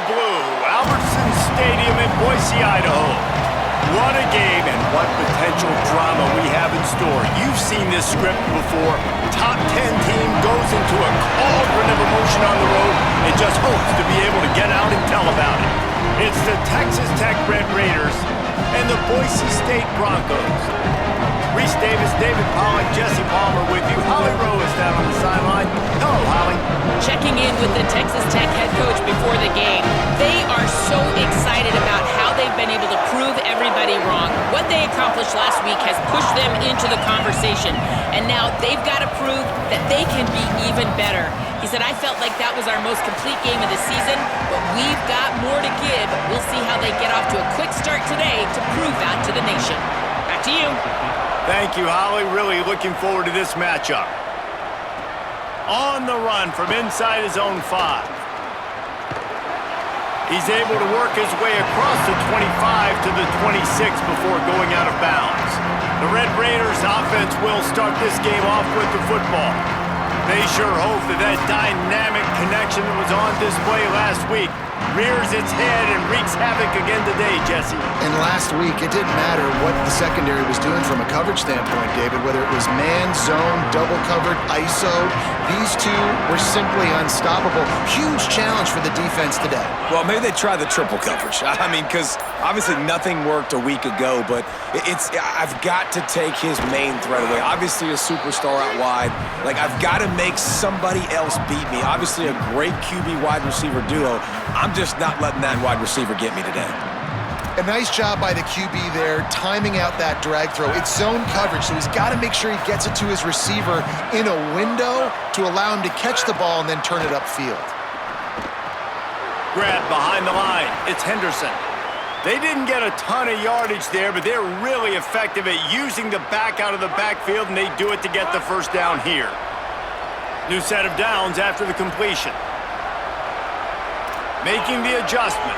blue, Albertson Stadium in Boise, Idaho. What a game and what potential drama we have in store. You've seen this script before. Top 10 team goes into a cauldron of emotion on the road and just hopes to be able to get out and tell about it. It's the Texas Tech Red Raiders and the Boise State Broncos. Reese Davis, David Pollack, Jesse Palmer with you. Holly Rowe is down on the sideline. Hello, Holly. Checking in with the Texas Tech head coach before the game. They are so excited about how they've been able to prove everybody wrong. What they accomplished last week has pushed them into the conversation. And now they've got to prove that they can be even better. He said, I felt like that was our most complete game of the season, but we've got more to give. We'll see how they get off to a quick start today to prove that to the nation. Back to you. Thank you, Holly. Really looking forward to this matchup. On the run from inside his own 5. He's able to work his way across the 25 to the 26 before going out of bounds. The Red Raiders offense will start this game off with the football. They sure hope that that dynamic connection that was on display last week rears its head and wreaks havoc again today, Jesse. And last week, it didn't matter what the secondary was doing from a coverage standpoint, David, whether it was man, zone, double covered, ISO. These two were simply unstoppable. Huge challenge for the defense today. Well, maybe they try the triple coverage. I mean, because obviously nothing worked a week ago, but I've got to take his main threat away. Obviously a superstar out wide. Like, I've got to make somebody else beat me. Obviously a great QB wide receiver duo. I'm just not letting that wide receiver get me today. A nice job by the QB there, timing out that drag throw. It's zone coverage, so he's got to make sure he gets it to his receiver in a window to allow him to catch the ball and then turn it upfield. Grab behind the line. It's Henderson. They didn't get a ton of yardage there, but they're really effective at using the back out of the backfield, and they do it to get the first down here. New set of downs after the completion. Making the adjustment.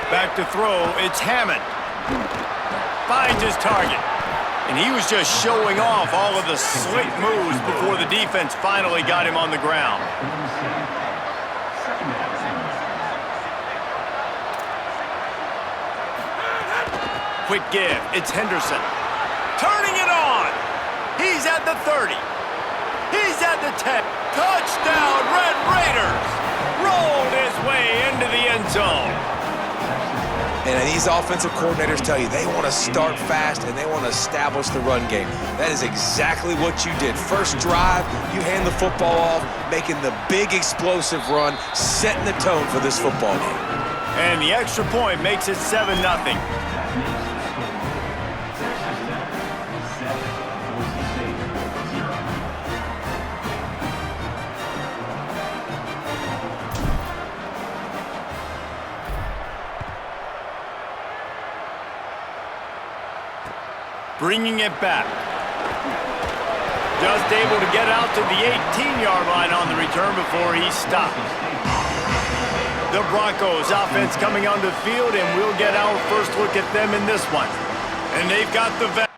Back to throw, it's Hammond. Finds his target. And he was just showing off all of the slick moves before the defense finally got him on the ground. Quick give, it's Henderson. Turning it on. He's at the 30. He's at the 10. Touchdown, Red Raiders! Rolled his way into the end zone. And these offensive coordinators tell you they want to start fast and they want to establish the run game. That is exactly what you did. First drive, you hand the football off, making the big explosive run, setting the tone for this football game. And the extra point makes it 7-0. Bringing it back. Just able to get out to the 18-yard line on the return before he stopped. The Broncos offense coming onto the field, and we'll get our first look at them in this one. And they've got the vet.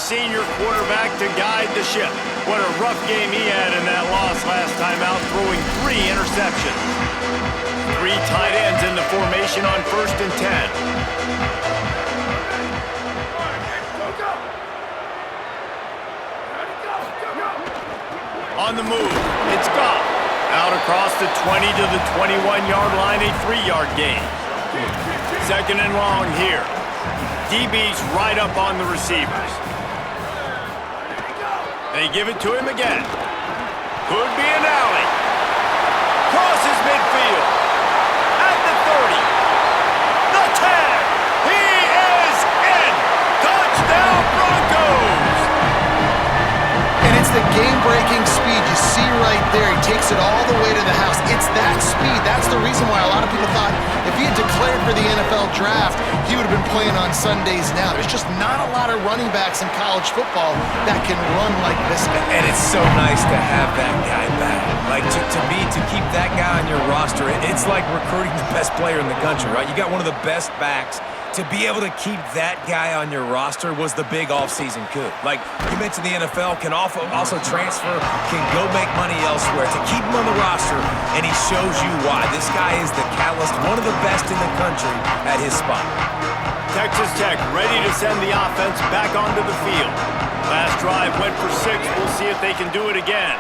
senior quarterback to guide the ship. What a rough game he had in that loss last time out, throwing 3 interceptions. 3 tight ends in the formation on 1st and 10. On the move, it's Goff. Out across the 20 to the 21-yard line, a 3-yard gain. 2nd and long here. DB's right up on the receivers. They give it to him again. Could be an alley. Crosses midfield. At the 30. The 10. He is in. Touchdown Broncos. And it's the game-breaking speed you see right there. He takes it all the way to the house. It's that speed. That's the reason why a lot of people thought if he had declared for the NFL draft, he would have been playing on Sundays now. There's just not a lot of running backs in college football that can run like this guy. And it's so nice to have that guy back. Like, to keep that guy on your roster, it's like recruiting the best player in the country, right? You got one of the best backs. To be able to keep that guy on your roster was the big offseason coup. Like, you mentioned the NFL can also transfer, can go make money elsewhere. To keep him on the roster, and he shows you why. This guy is the catalyst, one of the best in the country at his spot. Texas Tech ready to send the offense back onto the field. Last drive went for 6. We'll see if they can do it again.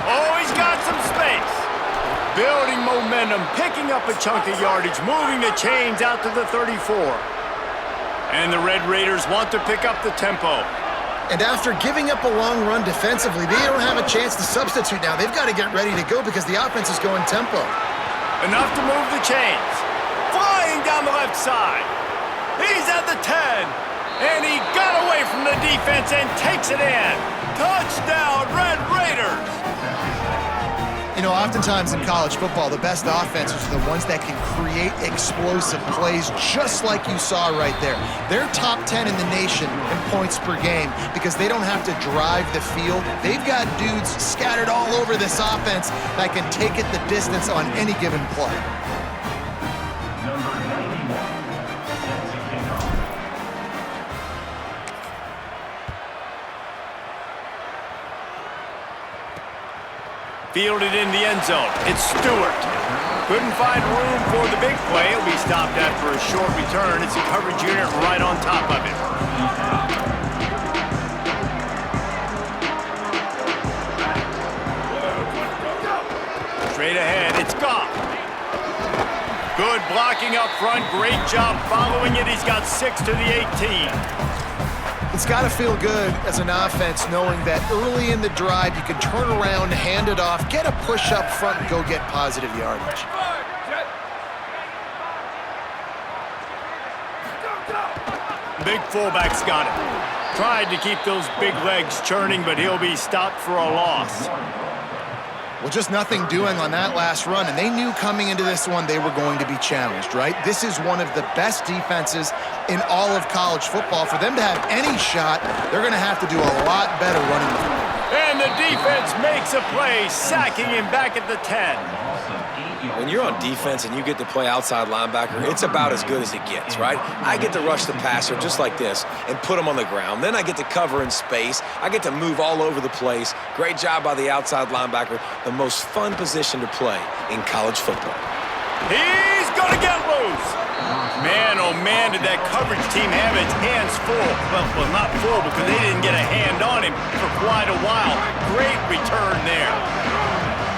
Oh, he's got some space. Building momentum, picking up a chunk of yardage, moving the chains out to the 34. And the Red Raiders want to pick up the tempo. And after giving up a long run defensively, they don't have a chance to substitute now. They've got to get ready to go because the offense is going tempo. Enough to move the chains. Flying down the left side. He's at the 10. And he got away from the defense and takes it in. Touchdown, Red Raiders. You know, oftentimes in college football, the best offenses are the ones that can create explosive plays, just like you saw right there. They're top 10 in the nation in points per game because they don't have to drive the field. They've got dudes scattered all over this offense that can take it the distance on any given play. Fielded in the end zone. It's Stewart. Couldn't find room for the big play. He'll be stopped after a short return. It's a coverage unit right on top of him. Straight ahead, it's Goff. Good blocking up front. Great job following it. He's got 6 to the 18. It's got to feel good as an offense knowing that early in the drive you can turn around, hand it off, get a push up front, and go get positive yardage. Big fullback's got it. Tried to keep those big legs churning, but he'll be stopped for a loss. Well, just nothing doing on that last run, and they knew coming into this one they were going to be challenged, right? This is one of the best defenses in all of college football. For them to have any shot, they're going to have to do a lot better running the ball. And the defense makes a play, sacking him back at the 10. When you're on defense and you get to play outside linebacker, it's about as good as it gets, right? I get to rush the passer just like this and put him on the ground. Then I get to cover in space. I get to move all over the place. Great job by the outside linebacker. The most fun position to play in college football. He's going to get loose. Man, oh man, did that coverage team have its hands full. Well, not full because they didn't get a hand on him for quite a while. Great return there.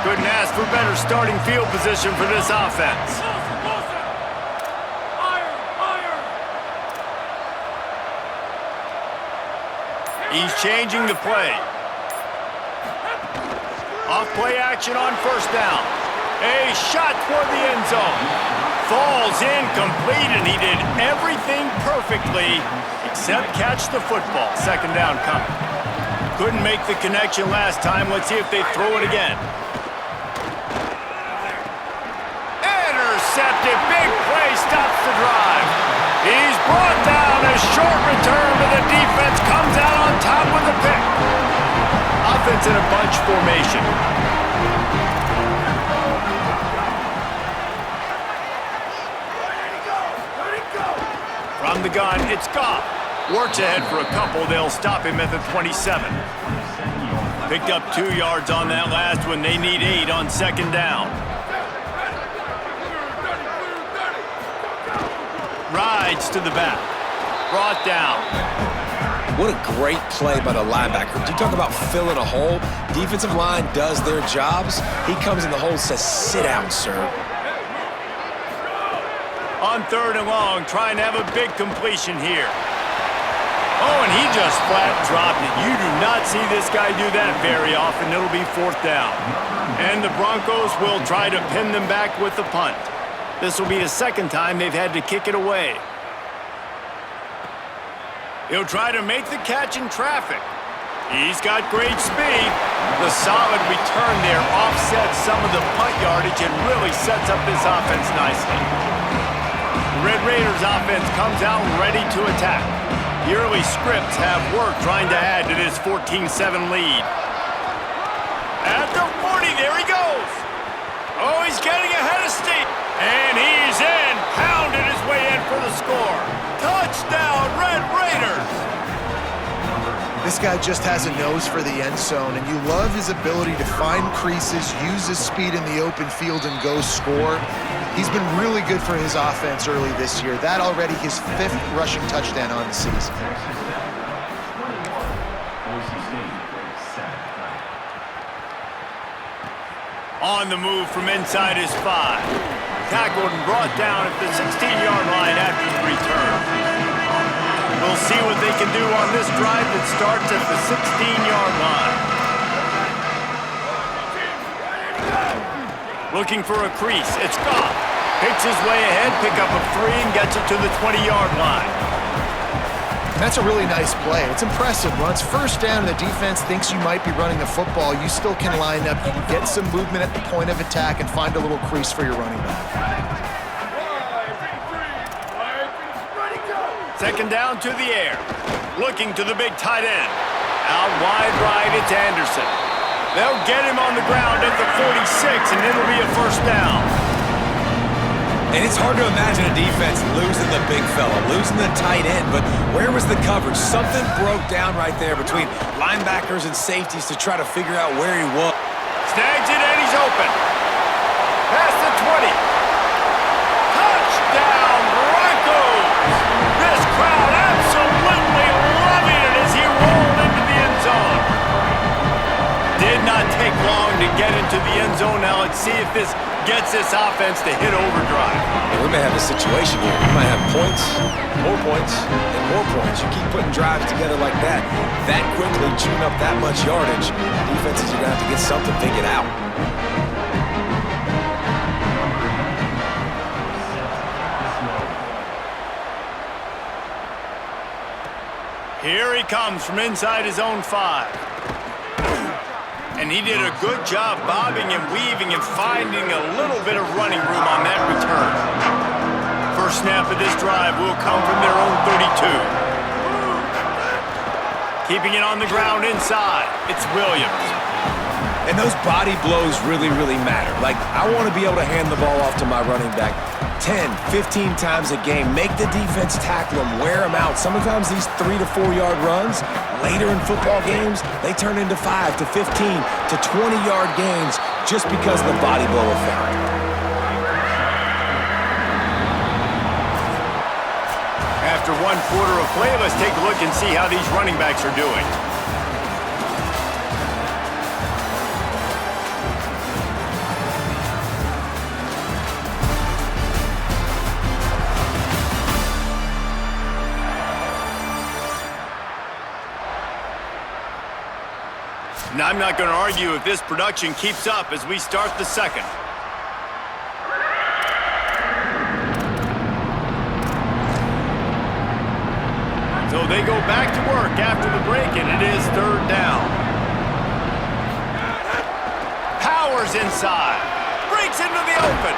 Couldn't ask for better starting field position for this offense. He's changing the play. Off play action on 1st down. A shot toward the end zone. Falls incomplete, and he did everything perfectly except catch the football. 2nd down coming. Couldn't make the connection last time. Let's see if they throw it again. Intercepted. Big play stops the drive. He's brought down. A short return, but the defense comes out on top with the pick. Offense in a bunch formation. From the gun, it's Goff. Works ahead for a couple. They'll stop him at the 27. Picked up 2 yards on that last one. They need 8 on second down. Rides to the back. Brought down. What a great play by the linebacker. You talk about filling a hole. Defensive line does their jobs. He comes in the hole and says, sit down, sir. On 3rd and long, trying to have a big completion here. Oh, and he just flat dropped it. You do not see this guy do that very often. It'll be 4th down. And the Broncos will try to pin them back with the punt. This will be the 2nd time they've had to kick it away. He'll try to make the catch in traffic. He's got great speed. The solid return there offsets some of the punt yardage and really sets up this offense nicely. The Red Raiders offense comes out ready to attack. The early scripts have work trying to add to this 14-7 lead. At the 40, there he goes. Oh, he's getting ahead of steam. And he's in, pounded his way in for the score. Touchdown, Red Raiders! This guy just has a nose for the end zone, and you love his ability to find creases, use his speed in the open field, and go score. He's been really good for his offense early this year. That already his 5th rushing touchdown on the season. On the move from inside his 5. Tackled and brought down at the 16-yard line after the return. We'll see what they can do on this drive that starts at the 16-yard line. Looking for a crease. It's Goff. Picks his way ahead, pick up a 3, and gets it to the 20-yard line. That's a really nice play. It's impressive. Once 1st down, the defense thinks you might be running the football. You still can line up, you can get some movement at the point of attack, and find a little crease for your running back. 2nd down to the air. Looking to the big tight end. Out wide right, it's Anderson. They'll get him on the ground at the 46, and it'll be a 1st down. And it's hard to imagine a defense losing the big fella, losing the tight end, but where was the coverage? Something broke down right there between linebackers and safeties to try to figure out where he was. Snags it, and he's open. Past the 20. Touchdown, Broncos! This crowd absolutely loving it as he rolled into the end zone. Did not take long to get into the end zone. Now let's see if this gets this offense to hit overdrive. And we may have a situation here. We might have points, and more points. You keep putting drives together like that quickly, chewing up that much yardage, defenses are going to have to get something figured out. Here he comes from inside his own 5. And he did a good job bobbing and weaving and finding a little bit of running room on that return. First snap of this drive will come from their own 32. Keeping it on the ground inside, it's Williams. And those body blows really, really matter. Like, I want to be able to hand the ball off to my running back 10, 15 times a game. Make the defense tackle them, wear them out. Sometimes these 3 to 4 yard runs, later in football games, they turn into 5 to 15 to 20-yard gains just because of the body blow effect. After 1 quarter of play, let's take a look and see how these running backs are doing. And I'm not going to argue if this production keeps up as we start the 2nd. So they go back to work after the break, and it is 3rd down. Powers inside. Breaks into the open.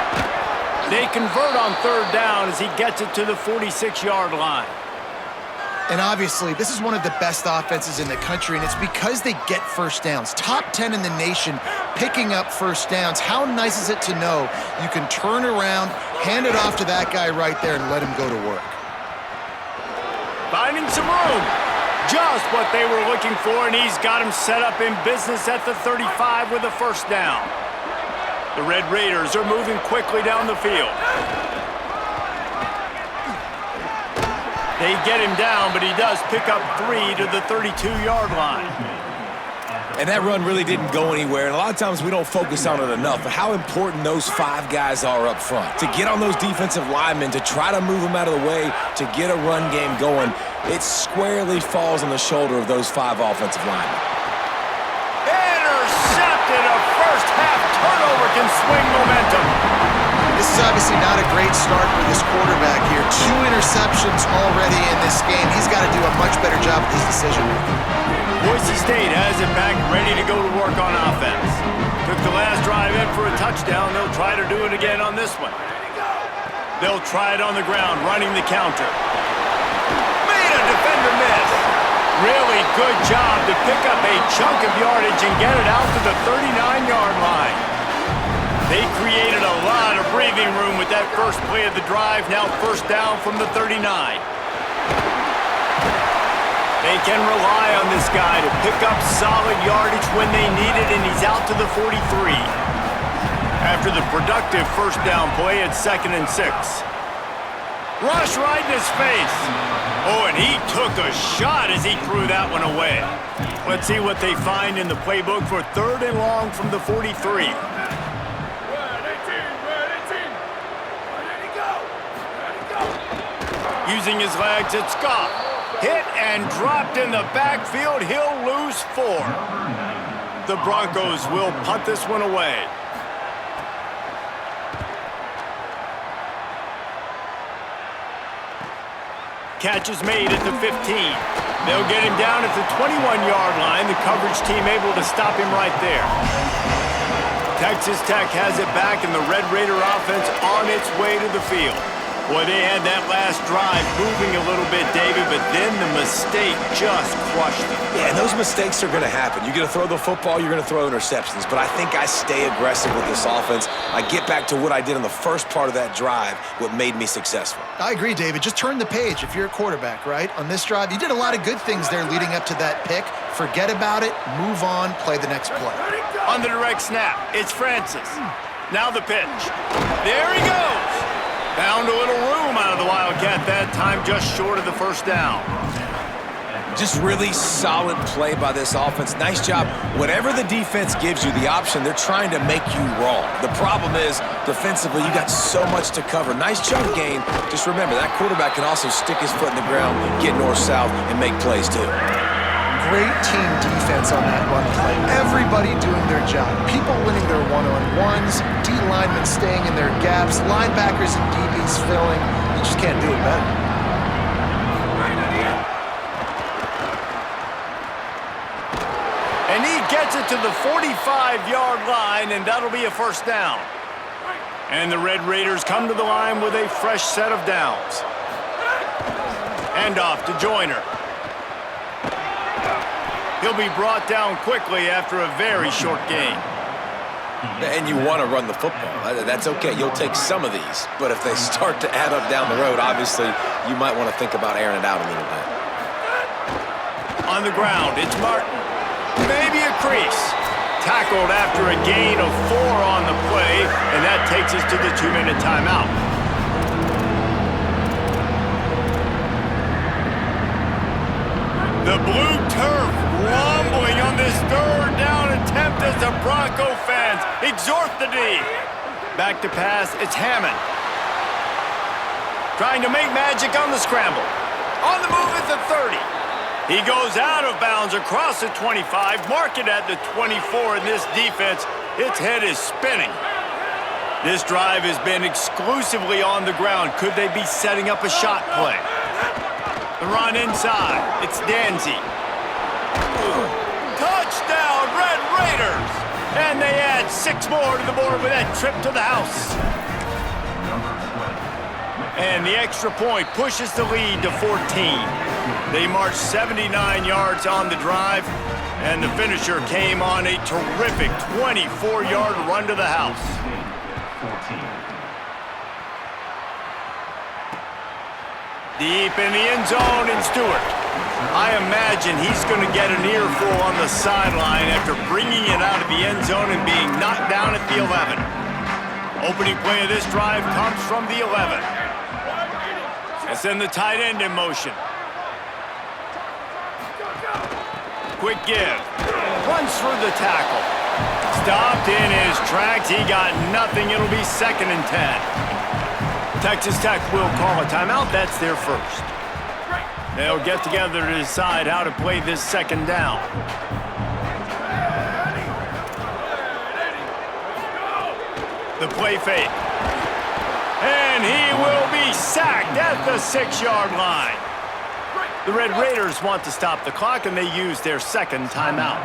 They convert on 3rd down as he gets it to the 46-yard line. And obviously, this is one of the best offenses in the country, and it's because they get 1st downs. Top 10 in the nation picking up 1st downs. How nice is it to know you can turn around, hand it off to that guy right there, and let him go to work. Finding some room. Just what they were looking for, and he's got him set up in business at the 35 with a first down. The Red Raiders are moving quickly down the field. They get him down, but he does pick up 3 to the 32-yard line. And that run really didn't go anywhere, and a lot of times we don't focus on it enough, but how important those 5 guys are up front. To get on those defensive linemen, to try to move them out of the way, to get a run game going, it squarely falls on the shoulder of those 5 offensive linemen. Intercepted! A first-half turnover can swing momentum. This is obviously not a great start for this quarterback here. 2 interceptions already in this game. He's got to do a much better job with his decision-making. Boise State has it back, ready to go to work on offense. Took the last drive in for a touchdown. They'll try to do it again on this one. They'll try it on the ground, running the counter. Made a defender miss. Really good job to pick up a chunk of yardage and get it out to the 39-yard line. They created a lot of breathing room with that first play of the drive. Now first down from the 39. They can rely on this guy to pick up solid yardage when they need it, and he's out to the 43. After the productive first down play at 2nd and 6. Rush right in his face. Oh, and he took a shot as he threw that one away. Let's see what they find in the playbook for 3rd and long from the 43. Using his legs, it's Scott. Hit and dropped in the backfield. He'll lose 4. The Broncos will punt this one away. Catch is made at the 15. They'll get him down at the 21-yard line. The coverage team able to stop him right there. Texas Tech has it back, and the Red Raider offense on its way to the field. Boy, they had that last drive moving a little bit, David, but then the mistake just crushed them. Yeah, and those mistakes are going to happen. You're going to throw the football, you're going to throw interceptions, but I think I stay aggressive with this offense. I get back to what I did in the first part of that drive, what made me successful. I agree, David. Just turn the page if you're a quarterback, right? On this drive, you did a lot of good things there leading up to that pick. Forget about it, move on, play the next play. On the direct snap, it's Francis. Now the pitch. There he goes. Found a little room out of the Wildcat that time, just short of the first down. Just really solid play by this offense. Nice job. Whatever the defense gives you the option, they're trying to make you wrong. The problem is, defensively, you got so much to cover. Nice chunk gain. Just remember, that quarterback can also stick his foot in the ground, get north-south, and make plays too. Great team defense on that run play. Everybody doing their job. People winning their one-on-ones, D linemen staying in their gaps, linebackers and DBs filling. You just can't do it better. And he gets it to the 45-yard line, and that'll be a first down. And the Red Raiders come to the line with a fresh set of downs. Hand off to Joyner. He'll be brought down quickly after a very short game. And you want to run the football. That's okay. You'll take some of these. But if they start to add up down the road, obviously, you might want to think about airing it out a little bit. On the ground, it's Martin. Maybe a crease. Tackled after a gain of 4 on the play, and that takes us to the 2-minute timeout. The blue turf rumbling on this 3rd down attempt as the Bronco fans exhort the D. Back to pass, it's Hammond. Trying to make magic on the scramble. On the move at the 30. He goes out of bounds across the 25, mark it at the 24, and this defense, its head is spinning. This drive has been exclusively on the ground. Could they be setting up a shot play? The run inside. It's Danzy. Touchdown, Red Raiders! And they add 6 more to the board with that trip to the house. And the extra point pushes the lead to 14. They marched 79 yards on the drive, and the finisher came on a terrific 24-yard run to the house. Deep in the end zone in Stewart. I imagine he's going to get an earful on the sideline after bringing it out of the end zone and being knocked down at the 11. Opening play of this drive comes from the 11. And send the tight end in motion. Quick give. Runs through the tackle. Stopped in his tracks. He got nothing. It'll be 2nd and 10. Texas Tech will call a timeout. That's their first. They'll get together to decide how to play this 2nd down. The play fake. And he will be sacked at the 6-yard line. The Red Raiders want to stop the clock, and they use their 2nd timeout.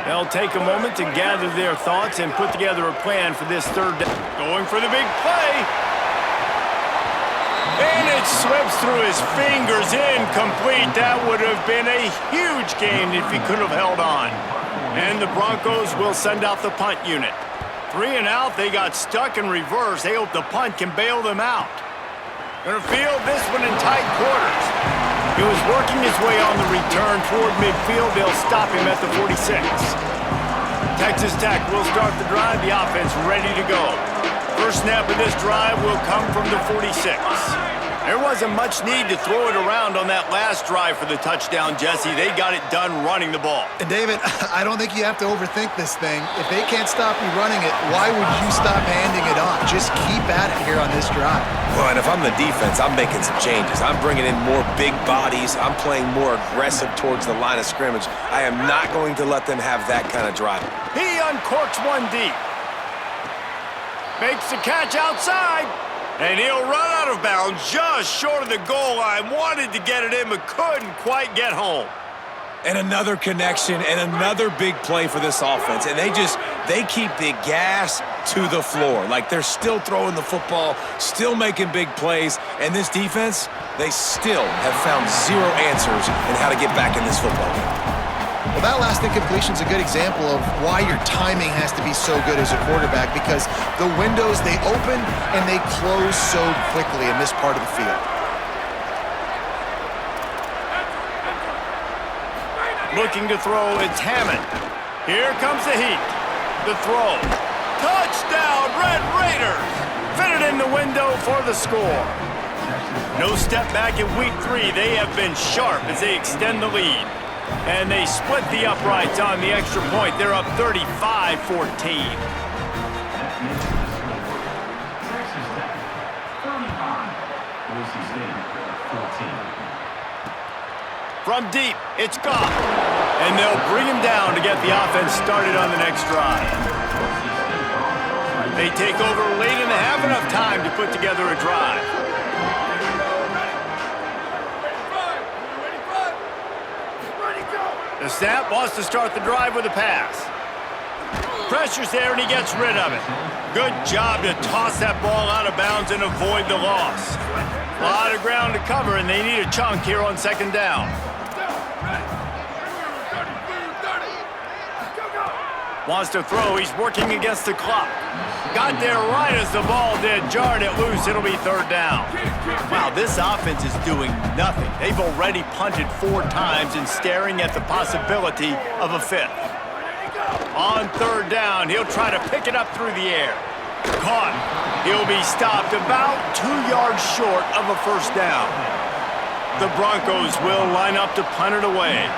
They'll take a moment to gather their thoughts and put together a plan for this 3rd down. Going for the big play. And it slips through his fingers, incomplete. That would have been a huge gain if he could have held on. And the Broncos will send out the punt unit. 3 and out, they got stuck in reverse. They hope the punt can bail them out. Gonna field this one in tight quarters. He was working his way on the return toward midfield. They'll stop him at the 46. Texas Tech will start the drive. The offense ready to go. First snap of this drive will come from the 46. There wasn't much need to throw it around on that last drive for the touchdown, Jesse. They got it done running the ball. And David, I don't think you have to overthink this thing. If they can't stop you running it, why would you stop handing it off? Just keep at it here on this drive. Well, and if I'm the defense, I'm making some changes. I'm bringing in more big bodies. I'm playing more aggressive towards the line of scrimmage. I am not going to let them have that kind of drive. He uncorks one deep. Makes the catch outside. And he'll run out of bounds just short of the goal line. Wanted to get it in, but couldn't quite get home. And another connection and another big play for this offense. And they keep the gas to the floor. Like they're still throwing the football, still making big plays. And this defense, they still have found zero answers in how to get back in this football game. Well, that last incompletion is a good example of why your timing has to be so good as a quarterback, because the windows, they open and they close so quickly in this part of the field. Looking to throw, it's Hammond. Here comes the heat. The throw. Touchdown, Red Raiders! Fitted in the window for the score. No step back in week 3. They have been sharp as they extend the lead. And they split the uprights on the extra point. They're up 35-14. From deep, it's Goff. And they'll bring him down to get the offense started on the next drive. They take over late in the half, enough time to put together a drive. The snap wants to start the drive with a pass. Pressure's there, and he gets rid of it. Good job to toss that ball out of bounds and avoid the loss. A lot of ground to cover, and they need a chunk here on 2nd down. Wants to throw. He's working against the clock. Got there right as the ball did. Jarred it loose. It'll be 3rd down. Wow, this offense is doing nothing. They've already punted 4 times and staring at the possibility of a 5th. On 3rd down, he'll try to pick it up through the air. Caught. He'll be stopped about 2 yards short of a 1st down. The Broncos will line up to punt it away.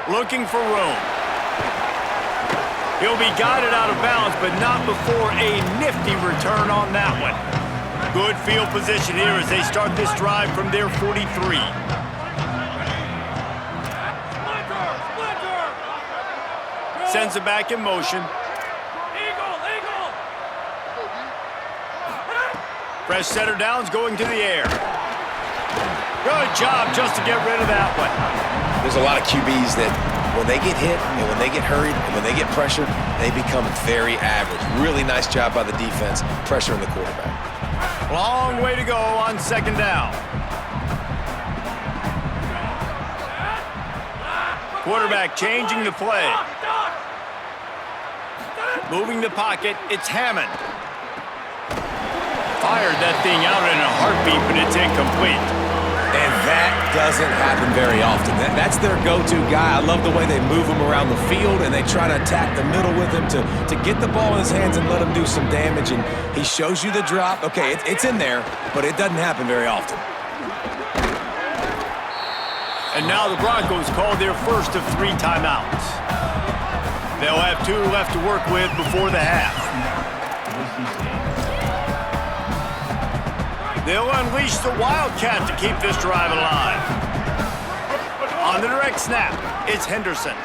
Looking for room. He'll be guided out of bounds, but not before a nifty return on that one. Good field position here as they start this drive from their 43. Sends it back in motion. Fresh setter downs going to the air. Good job just to get rid of that one. There's a lot of QBs that when they get hit and when they get hurried and when they get pressured, they become very average. Really nice job by the defense, pressuring the quarterback. Long way to go on 2nd down. Quarterback changing the play. Moving the pocket, it's Hammond. Fired that thing out in a heartbeat, but it's incomplete. And that doesn't happen very often. That's their go-to guy. I love the way they move him around the field, and they try to attack the middle with him to get the ball in his hands and let him do some damage. And he shows you the drop. Okay, it's in there, but it doesn't happen very often. And now the Broncos call their first of 3 timeouts. They'll have 2 left to work with before the half. They'll unleash the Wildcat to keep this drive alive. On the direct snap, it's Henderson.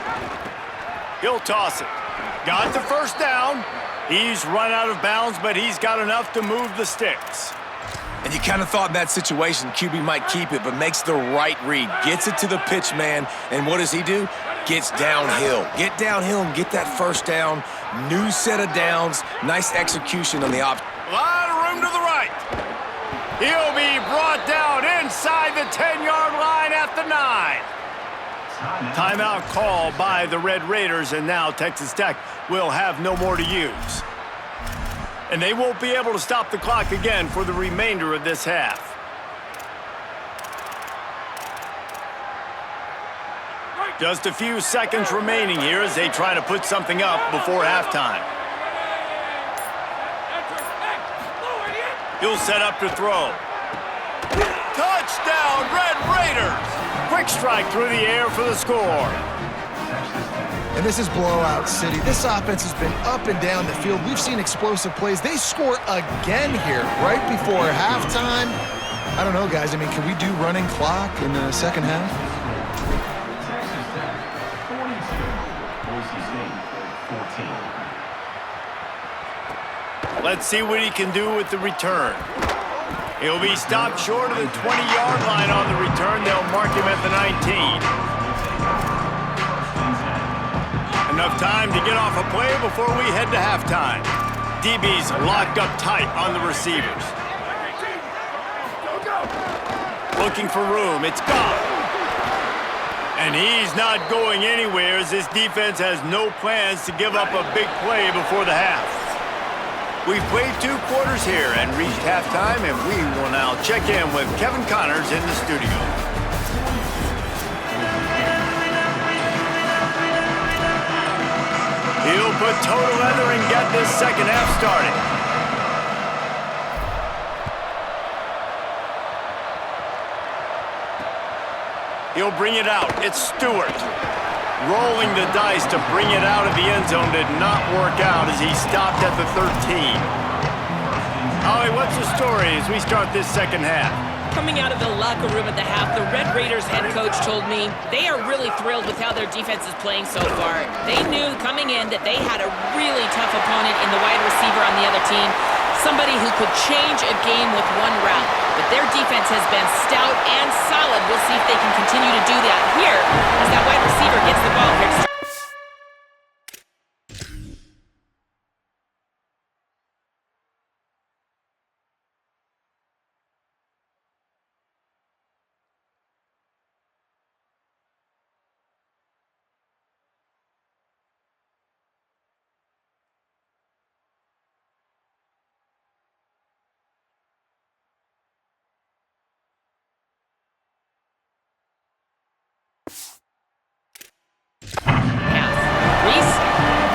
He'll toss it. Got the first down. He's run out of bounds, but he's got enough to move the sticks. And you kind of thought in that situation QB might keep it, but makes the right read. Gets it to the pitch man, and what does he do? Gets downhill. Get downhill and get that first down. New set of downs. Nice execution on the option. A lot of room to the right. He'll be brought down inside the 10-yard line at the 9. Timeout call by the Red Raiders, and now Texas Tech will have no more to use. And they won't be able to stop the clock again for the remainder of this half. Just a few seconds remaining here as they try to put something up before halftime. He'll set up to throw. Touchdown, Red Raiders! Quick strike through the air for the score. And this is blowout city. This offense has been up and down the field. We've seen explosive plays. They score again here right before halftime. I don't know, guys. I mean, can we do running clock in the second half? Let's see what he can do with the return. He'll be stopped short of the 20-yard line on the return. They'll mark him at the 19. Enough time to get off a play before we head to halftime. DB's locked up tight on the receivers. Looking for room. It's gone. And he's not going anywhere as this defense has no plans to give up a big play before the half. We've played 2 quarters here and reached halftime, and we will now check in with Kevin Connors in the studio. He'll put total leather and get this second half started. He'll bring it out. It's Stewart. Rolling the dice to bring it out of the end zone did not work out as he stopped at the 13. Ollie, what's the story as we start this second half? Coming out of the locker room at the half, the Red Raiders head coach told me they are really thrilled with how their defense is playing so far. They knew coming in that they had a really tough opponent in the wide receiver on the other team, somebody who could change a game with one route. But their defense has been stout and solid. We'll see if they can continue to do that here as that wide receiver gets the ball here.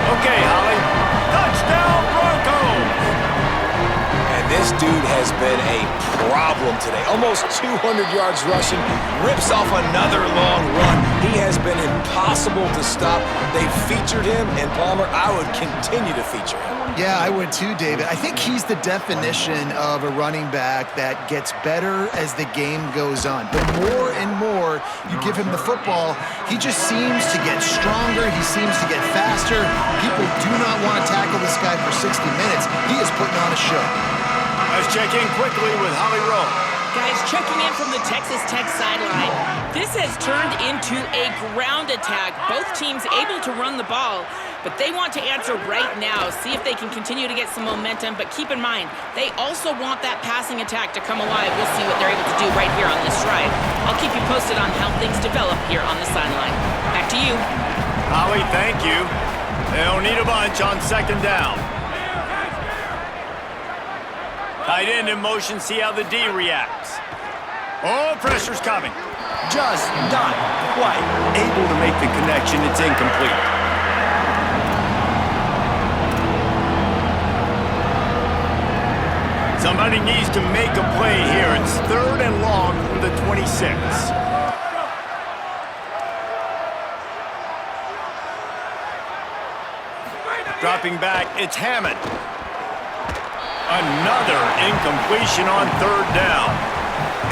Okay, Holly. Touchdown, Broncos! And this dude has been a problem today. Almost 200 yards rushing, rips off another long run. He has been impossible to stop. They've featured him, and Palmer, I would continue to feature him. Yeah, I would too, David. I think he's the definition of a running back that gets better as the game goes on. The more and more you give him the football, he just seems to get stronger. He seems to get faster. People do not want to tackle this guy for 60 minutes. He is putting on a show. Let's check in quickly with Holly Rowe. Guys, checking in from the Texas Tech sideline. This has turned into a ground attack. Both teams able to run the ball, but they want to answer right now, see if they can continue to get some momentum. But keep in mind, they also want that passing attack to come alive. We'll see what they're able to do right here on this drive. I'll keep you posted on how things develop here on the sideline. Back to you. Holly, thank you. They'll need a bunch on second down. Tight end in motion, see how the D reacts. Oh, pressure's coming. Just not quite able to make the connection. It's incomplete. Somebody needs to make a play here. It's 3rd and long from the 26. Dropping back, it's Hammond. Another incompletion on 3rd down.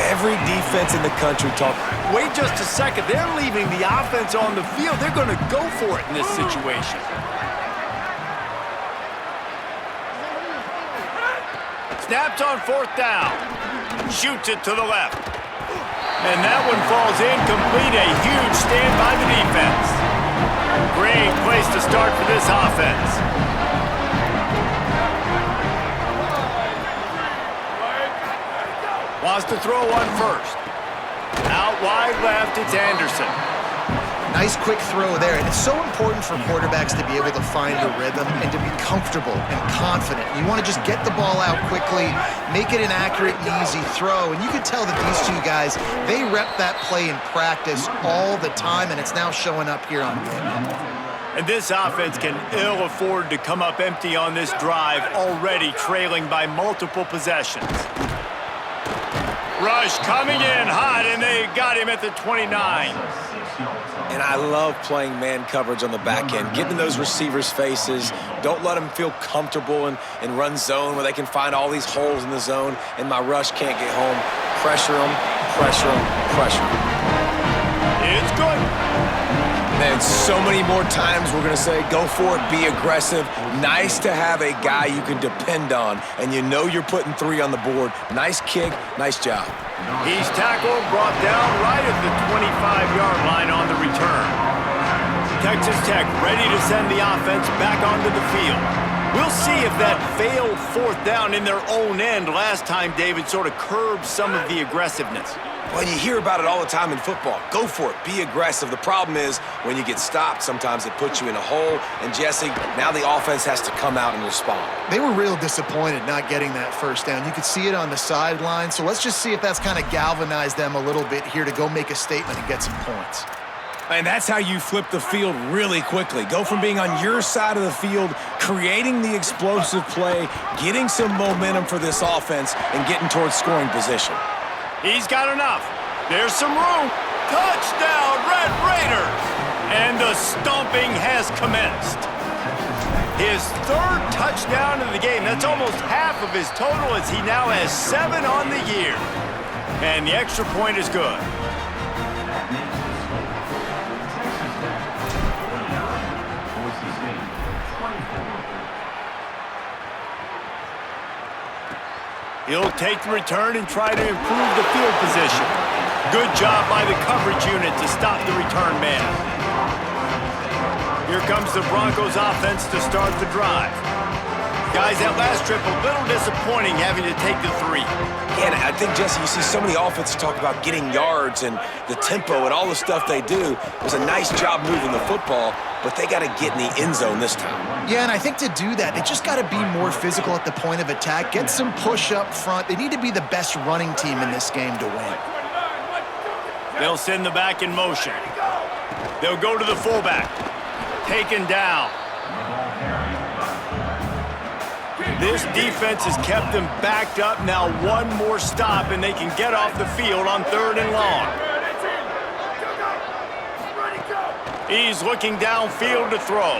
Every defense in the country talk. Wait just a second. They're leaving the offense on the field. They're going to go for it in this situation. Snaps on 4th down. Shoots it to the left. And that one falls incomplete. A huge stand by the defense. Great place to start for this offense. Wants to throw one first. Out wide left, it's Anderson. Nice quick throw there. And it's so important for quarterbacks to be able to find a rhythm and to be comfortable and confident. You want to just get the ball out quickly, make it an accurate and easy throw. And you can tell that these two guys, they rep that play in practice all the time, and it's now showing up here on game. And this offense can ill afford to come up empty on this drive, already trailing by multiple possessions. Rush coming in hot, and they got him at the 29. And I love playing man coverage on the back end, getting in those receivers' faces. Don't let them feel comfortable and run zone where they can find all these holes in the zone, and my rush can't get home. Pressure them, pressure them, pressure them. It's good. And so many more times we're going to say, go for it, be aggressive. Nice to have a guy you can depend on, and you know you're putting 3 on the board. Nice kick, nice job. He's tackled, brought down right at the 25-yard line on the return. Texas Tech ready to send the offense back onto the field. We'll see if that failed 4th down in their own end last time, David, sort of curbed some of the aggressiveness. Well, you hear about it all the time in football. Go for it. Be aggressive. The problem is when you get stopped, sometimes it puts you in a hole. And, Jesse, now the offense has to come out and respond. They were real disappointed not getting that 1st down. You could see it on the sideline. So let's just see if that's kind of galvanized them a little bit here to go make a statement and get some points. And that's how you flip the field really quickly. Go from being on your side of the field, creating the explosive play, getting some momentum for this offense, and getting towards scoring position. He's got enough. There's some room. Touchdown, Red Raiders! And the stomping has commenced. His 3rd touchdown of the game. That's almost half of his total, as he now has 7 on the year. And the extra point is good. He'll take the return and try to improve the field position. Good job by the coverage unit to stop the return man. Here comes the Broncos offense to start the drive. Guys, that last trip, a little disappointing having to take the 3. Yeah, and I think, Jesse, you see so many offenses talk about getting yards and the tempo and all the stuff they do. It was a nice job moving the football, but they got to get in the end zone this time. Yeah, and I think to do that, they just got to be more physical at the point of attack, get some push up front. They need to be the best running team in this game to win. They'll send the back in motion. They'll go to the fullback. Taken down. This defense has kept them backed up. Now one more stop, and they can get off the field on 3rd and long. He's looking downfield to throw.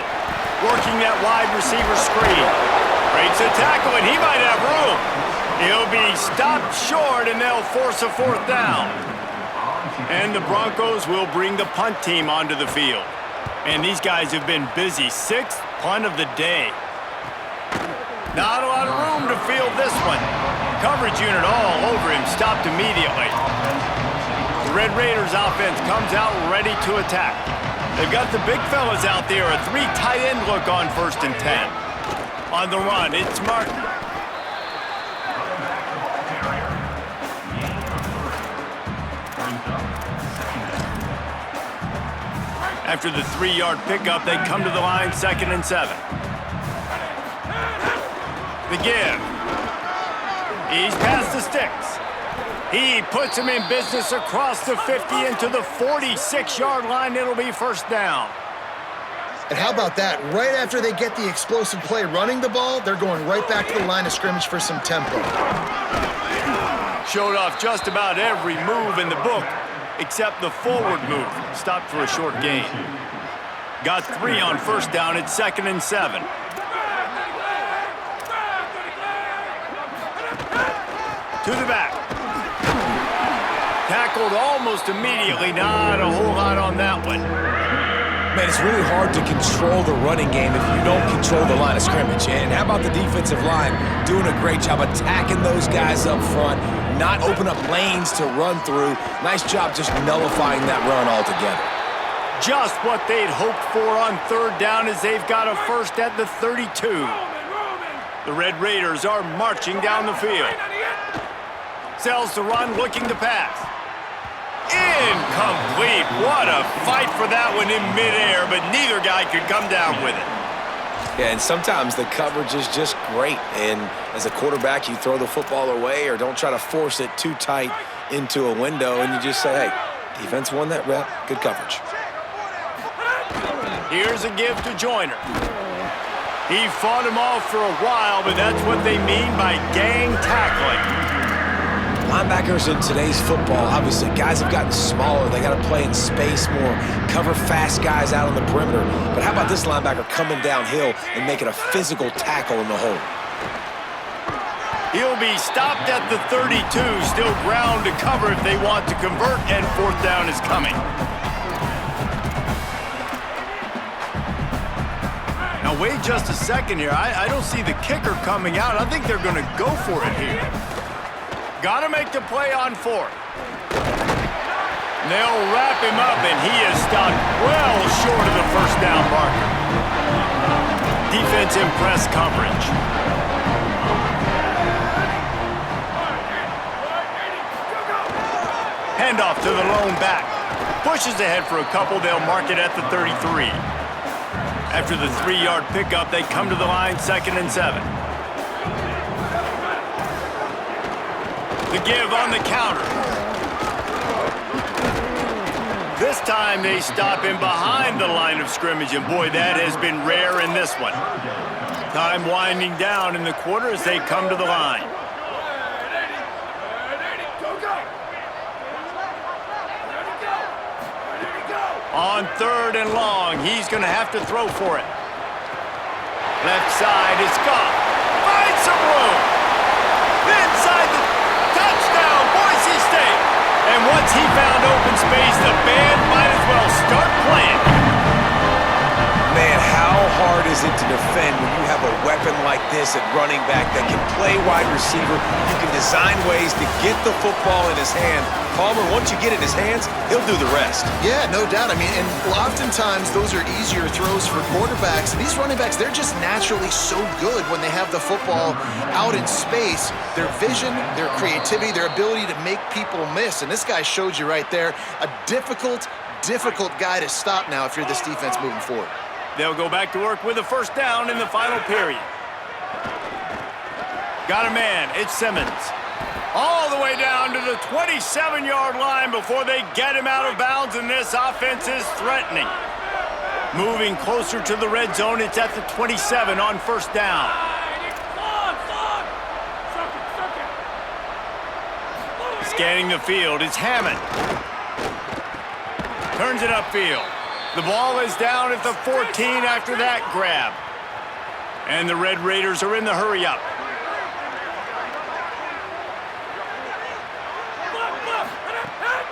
Working that wide receiver screen. Breaks a tackle, and he might have room. He'll be stopped short, and they'll force a 4th down. And the Broncos will bring the punt team onto the field. And these guys have been busy. 6th punt of the day. Not a lot of room to field this one. Coverage unit all over him, stopped immediately. The Red Raiders offense comes out ready to attack. They've got the big fellas out there, a 3 tight end look on 1st and 10. On the run, it's Martin. After the 3-yard pickup, they come to the line, 2nd and 7. The give. He's past the sticks. He puts him in business across the 50 into the 46-yard line. It'll be 1st down. And how about that? Right after they get the explosive play running the ball, they're going right back to the line of scrimmage for some tempo. Showed off just about every move in the book except the forward move. Stopped for a short gain. Got 3 on 1st down. It's 2nd and 7. To the back. Tackled almost immediately. Not a whole lot on that one. Man, it's really hard to control the running game if you don't control the line of scrimmage. And how about the defensive line doing a great job attacking those guys up front, not open up lanes to run through. Nice job just nullifying that run altogether. Just what they'd hoped for on 3rd down as they've got a 1st at the 32. The Red Raiders are marching down the field. Sells the run, looking to pass. Incomplete. What a fight for that one in midair, but neither guy could come down with it. Yeah, and sometimes the coverage is just great. And as a quarterback, you throw the football away or don't try to force it too tight into a window, and you just say, hey, defense won that rep. Good coverage. Here's a give to Joyner. He fought him off for a while, but that's what they mean by gang tackling. Linebackers in today's football, obviously, guys have gotten smaller. They got to play in space more, cover fast guys out on the perimeter. But how about this linebacker coming downhill and making a physical tackle in the hole? He'll be stopped at the 32, still ground to cover if they want to convert, and 4th down is coming. Now, wait just a second here. I don't see the kicker coming out. I think they're going to go for it here. Got to make the play on 4th. They'll wrap him up, and he is stopped well short of the 1st down marker. Defense in press coverage. Handoff to the lone back. Pushes ahead for a couple. They'll mark it at the 33. After the 3-yard pickup, they come to the line, 2nd and 7. The give on the counter. This time they stop him behind the line of scrimmage, and boy, that has been rare in this one. Time winding down in the quarter as they come to the line. On 3rd and long, he's going to have to throw for it. Left side is gone. Finds some room. Inside the touchdown, Boise State. And once he found open space, the band might as well start playing. Man, how hard is it to defend when you have a weapon like this at running back that can play wide receiver? You can design ways to get the football in his hand. Palmer, once you get it in his hands, he'll do the rest. Yeah, no doubt. I mean, and oftentimes those are easier throws for quarterbacks. These running backs, they're just naturally so good when they have the football out in space. Their vision, their creativity, their ability to make people miss. And this guy showed you right there, a difficult guy to stop now if you're this defense moving forward. They'll go back to work with a 1st down in the final period. Got a man. It's Simmons. All the way down to the 27-yard line before they get him out of bounds, and this offense is threatening. Moving closer to the red zone, it's at the 27 on 1st down. Scanning the field, it's Hammond. Turns it upfield. The ball is down at the 14 after that grab. And the Red Raiders are in the hurry-up.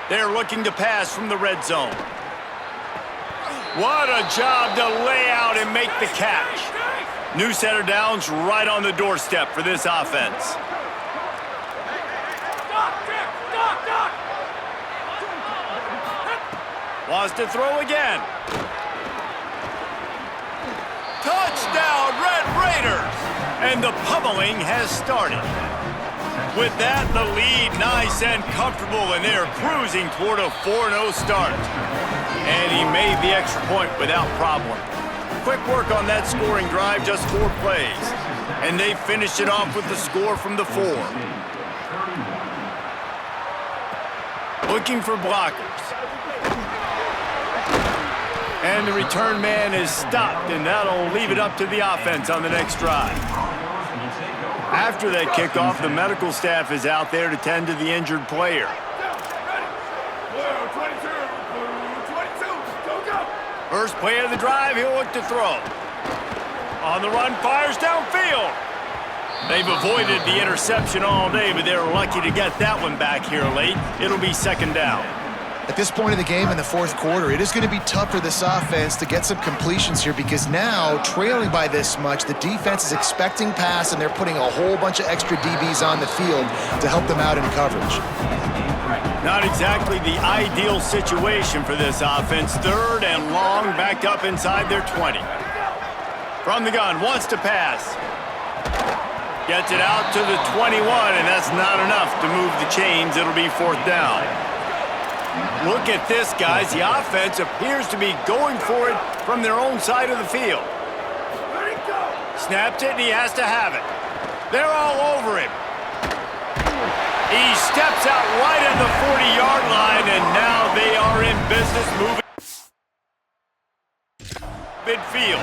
They're looking to pass from the red zone. What a job to lay out and make the catch. New set of downs right on the doorstep for this offense. Wants to throw again. Touchdown, Red Raiders! And the pummeling has started. With that, the lead nice and comfortable, and they're cruising toward a 4-0 start. And he made the extra point without problem. Quick work on that scoring drive, just 4 plays. And they finished it off with the score from the 4. Looking for blockers. And the return man is stopped, and that'll leave it up to the offense on the next drive. After that kickoff, the medical staff is out there to tend to the injured player. First play of the drive, he'll look to throw. On the run, fires downfield. They've avoided the interception all day, but they're lucky to get that one back here late. It'll be second down. At this point of the game in the fourth quarter, it is going to be tough for this offense to get some completions here because now, trailing by this much, the defense is expecting pass, and they're putting a whole bunch of extra DBs on the field to help them out in coverage. Not exactly the ideal situation for this offense. Third and long, backed up inside their 20. From the gun, wants to pass. Gets it out to the 21, and that's not enough to move the chains. It'll be fourth down. Look at this, guys. The offense appears to be going for it from their own side of the field. Snapped it, and he has to have it. They're all over him. He steps out right at the 40-yard line, and now they are in business moving midfield.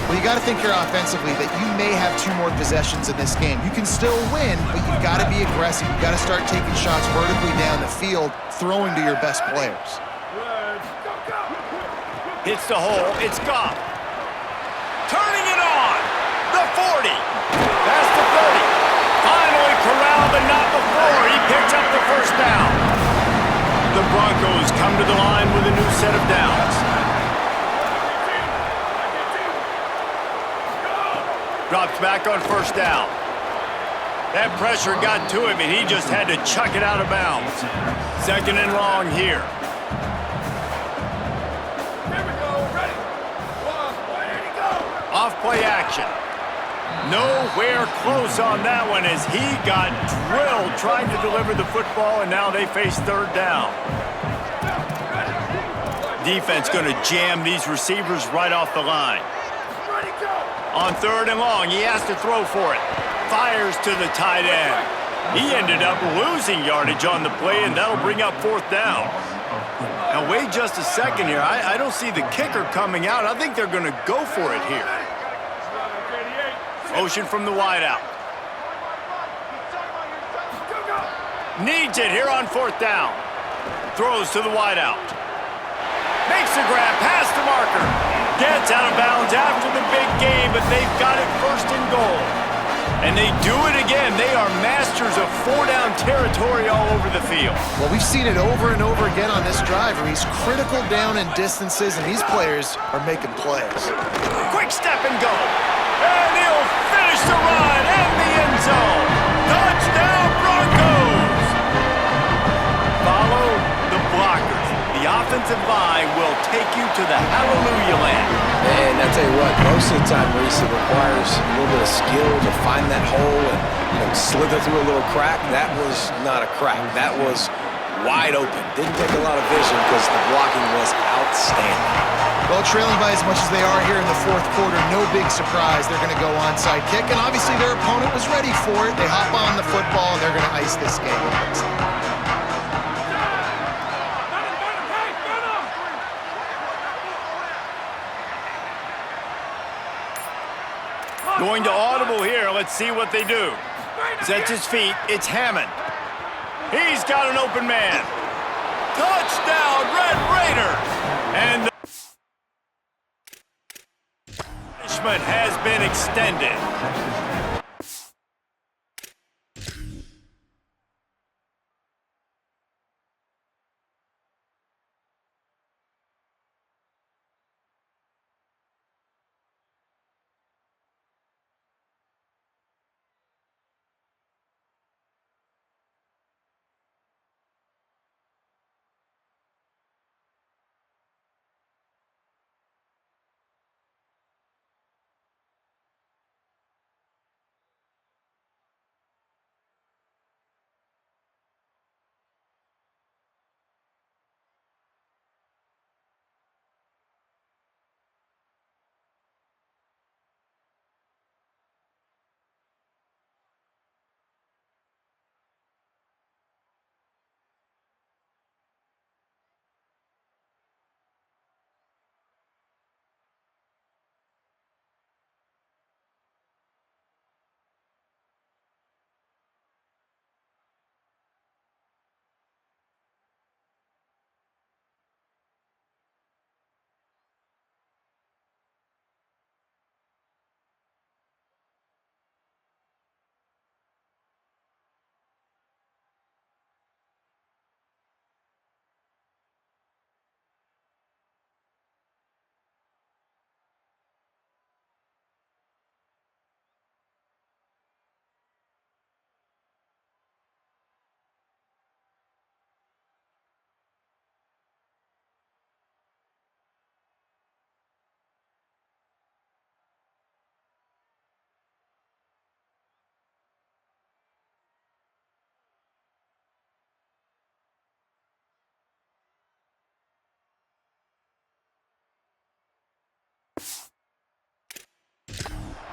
Well, you got to think here offensively that you may have 2 more possessions in this game. You can still win, but you've got to be aggressive. You've got to start taking shots vertically down the field, throwing to your best players. Hits the hole. It's Goff. Turning it on. The 40. Past the 30. Finally corralled, but not before. He picks up the first down. The Broncos come to the line with a new set of downs. Drops back on first down. That pressure got to him, and he just had to chuck it out of bounds. Second and long here. Here we go, ready. 1, ready to go. Off play action. Nowhere close on that one as he got drilled trying to deliver the football, and now they face third down. Defense going to jam these receivers right off the line. On third and long, he has to throw for it. Fires to the tight end. He ended up losing yardage on the play, and that'll bring up fourth down. Now, wait just a second here. I don't see the kicker coming out. I think they're going to go for it here. Motion from the wideout. Needs it here on fourth down. Throws to the wideout. Makes the grab, past the marker. Gets out of bounds after the big game, but they've got it first and goal. And they do it again. They are masters of 4-down territory all over the field. Well, we've seen it over and over again on this drive where he's critical down in distances, and these players are making plays. Quick step and go. And he'll finish the run and the end zone. Touchdown, Broncos! Follow the blockers. The offensive line will take you to the hallelujah land. And I tell you what, most of the time, Reese, it requires a little bit of skill to find that hole and slither through a little crack. That was not a crack. That was wide open. Didn't take a lot of vision because the blocking was outstanding. Well, trailing by as much as they are here in the fourth quarter, no big surprise. They're going to go onside kick, and obviously their opponent was ready for it. They hop on the football, and they're going to ice this game. Going to audible here. Let's see what they do. Sets his feet. It's Hammond. He's got an open man. Touchdown, Red Raider! And the punishment has been extended.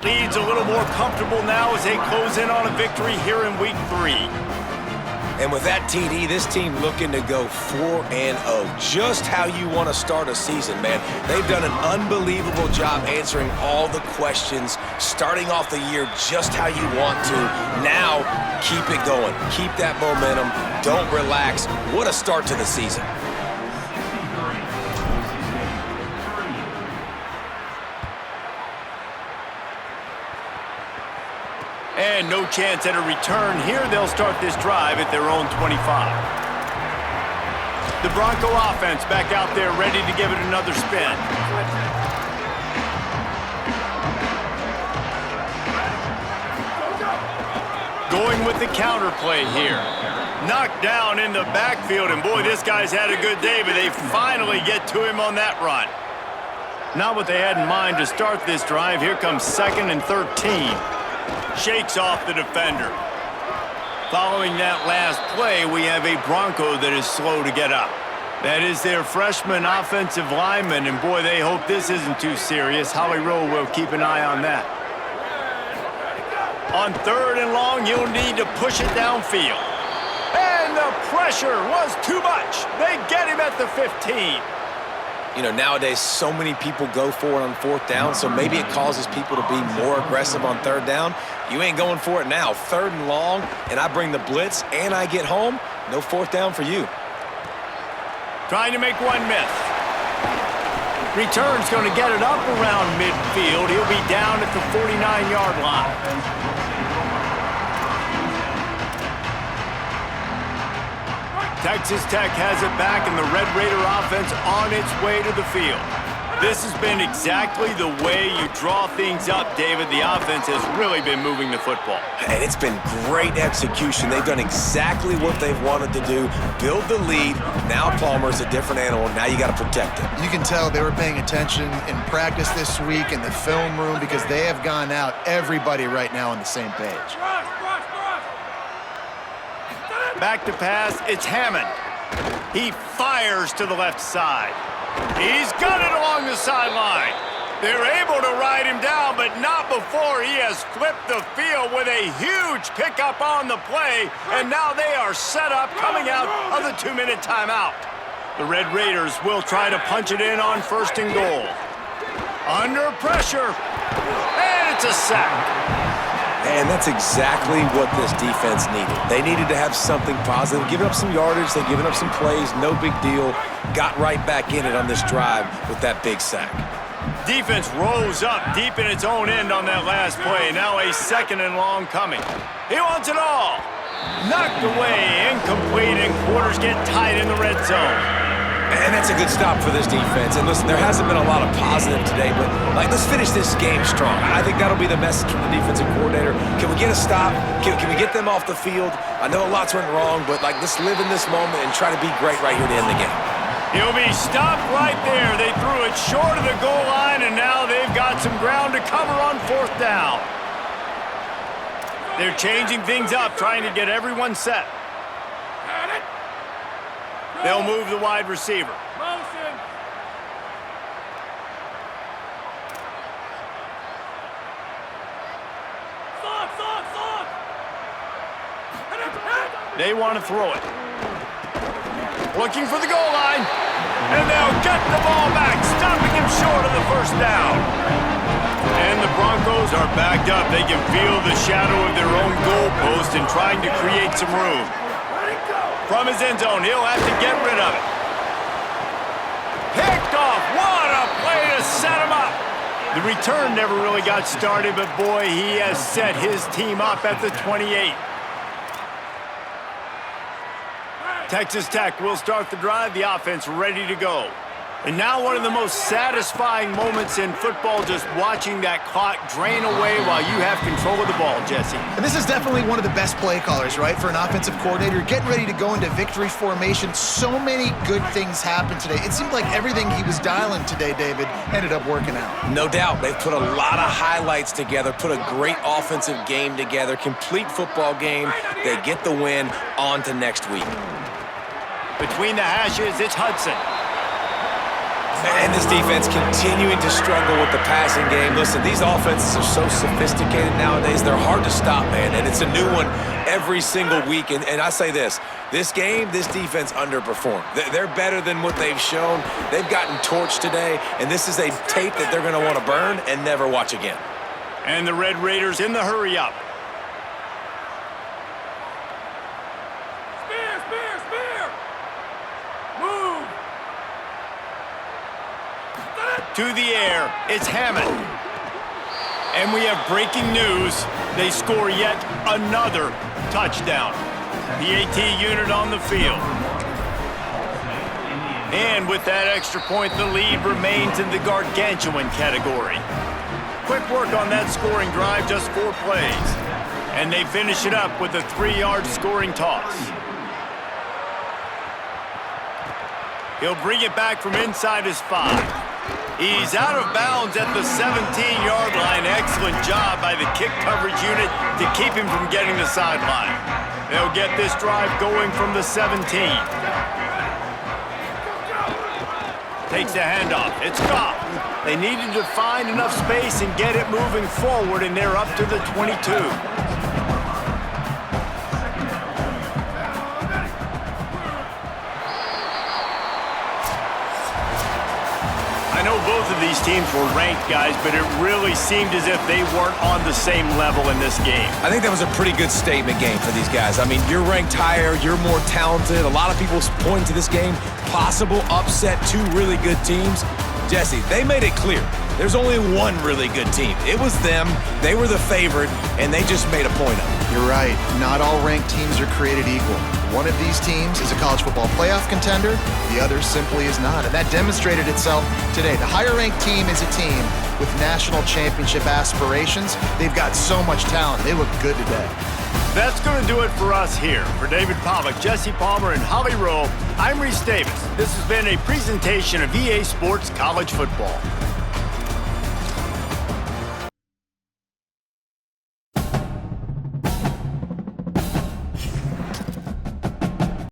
lead's a little more comfortable now as they close in on a victory here in Week 3. And with that TD, this team looking to go 4-0. Just how you want to start a season, man. They've done an unbelievable job answering all the questions, starting off the year just how you want to. Now, keep it going. Keep that momentum. Don't relax. What a start to the season. And no chance at a return here. They'll start this drive at their own 25. The Bronco offense back out there ready to give it another spin. Going with the counter play here. Knocked down in the backfield, and boy, this guy's had a good day, but they finally get to him on that run. Not what they had in mind to start this drive. Here comes 2nd and 13. Shakes off the defender. Following that last play, we have a Bronco that is slow to get up. That is their freshman offensive lineman, and boy, they hope this isn't too serious. Holly Rowe will keep an eye on that. On 3rd and long, you'll need to push it downfield. And the pressure was too much. They get him at the 15. You know, nowadays, so many people go for it on 4th down, so maybe it causes people to be more aggressive on 3rd down. You ain't going for it now. 3rd and long, and I bring the blitz, and I get home. No 4th down for you. Trying to make one miss. Return's going to get it up around midfield. He'll be down at the 49-yard line. Texas Tech has it back, and the Red Raider offense on its way to the field. This has been exactly the way you draw things up, David. The offense has really been moving the football. And it's been great execution. They've done exactly what they've wanted to do. Build the lead. Now Palmer's a different animal. Now you got to protect it. You can tell they were paying attention in practice this week in the film room because they have gone out, everybody right now on the same page. Back to pass, it's Hammond. He fires to the left side. He's got it along the sideline. They're able to ride him down, but not before he has flipped the field with a huge pickup on the play, and now they are set up coming out of the 2-minute timeout. The Red Raiders will try to punch it in on 1st and goal. Under pressure, and it's a sack. And that's exactly what this defense needed. They needed to have something positive. Giving up some yardage, they've given up some plays, no big deal. Got right back in it on this drive with that big sack. Defense rose up deep in its own end on that last play. Now a 2nd and long coming. He wants it all. Knocked away, incomplete, and quarters get tight in the red zone. And that's a good stop for this defense. And listen, there hasn't been a lot of positive today, but let's finish this game strong. I think that'll be the message from the defensive coordinator. Can we get a stop? Can we get them off the field? I know lots went wrong, but let's live in this moment and try to be great right here to end the game. He'll be stopped right there. They threw it short of the goal line, and now they've got some ground to cover on 4th down. They're changing things up, trying to get everyone set. They'll move the wide receiver. Motion. Sock. They want to throw it. Looking for the goal line. And they'll get the ball back, stopping him short of the 1st down. And the Broncos are backed up. They can feel the shadow of their own goalpost and trying to create some room. From his end zone, he'll have to get rid of it. Picked off. What a play to set him up. The return never really got started, but boy, he has set his team up at the 28. Texas Tech will start the drive, the offense ready to go. And now one of the most satisfying moments in football, just watching that clock drain away while you have control of the ball, Jesse. And this is definitely one of the best play callers, right, for an offensive coordinator. Getting ready to go into victory formation. So many good things happened today. It seemed like everything he was dialing today, David, ended up working out. No doubt. They've put a lot of highlights together, put a great offensive game together, complete football game. They get the win. On to next week. Between the hashes, it's Hudson. And this defense continuing to struggle with the passing game. Listen, these offenses are so sophisticated nowadays. They're hard to stop, man. And it's a new one every single week. And I say this game, this defense underperformed. They're better than what they've shown. They've gotten torched today. And this is a tape that they're going to want to burn and never watch again. And the Red Raiders in the hurry-up. Spear! Move! To the air, it's Hammond. And we have breaking news. They score yet another touchdown. The AT unit on the field. And with that extra point, the lead remains in the gargantuan category. Quick work on that scoring drive, just 4 plays. And they finish it up with a 3-yard scoring toss. He'll bring it back from inside his 5. He's out of bounds at the 17-yard line. Excellent job by the kick coverage unit to keep him from getting the sideline. They'll get this drive going from the 17. Takes the handoff. It's Goff. They needed to find enough space and get it moving forward, and they're up to the 22. I know both of these teams were ranked, guys, but it really seemed as if they weren't on the same level in this game. I think that was a pretty good statement game for these guys. I mean, you're ranked higher, you're more talented. A lot of people point to this game, possible upset, 2 really good teams. Jesse, they made it clear. There's only one really good team. It was them. They were the favorite, and they just made a point of it. You're right. Not all ranked teams are created equal. One of these teams is a college football playoff contender. The other simply is not. And that demonstrated itself today. The higher-ranked team is a team with national championship aspirations. They've got so much talent. They look good today. That's going to do it for us here. For David Pollack, Jesse Palmer, and Holly Rowe, I'm Reese Davis. This has been a presentation of EA Sports College Football.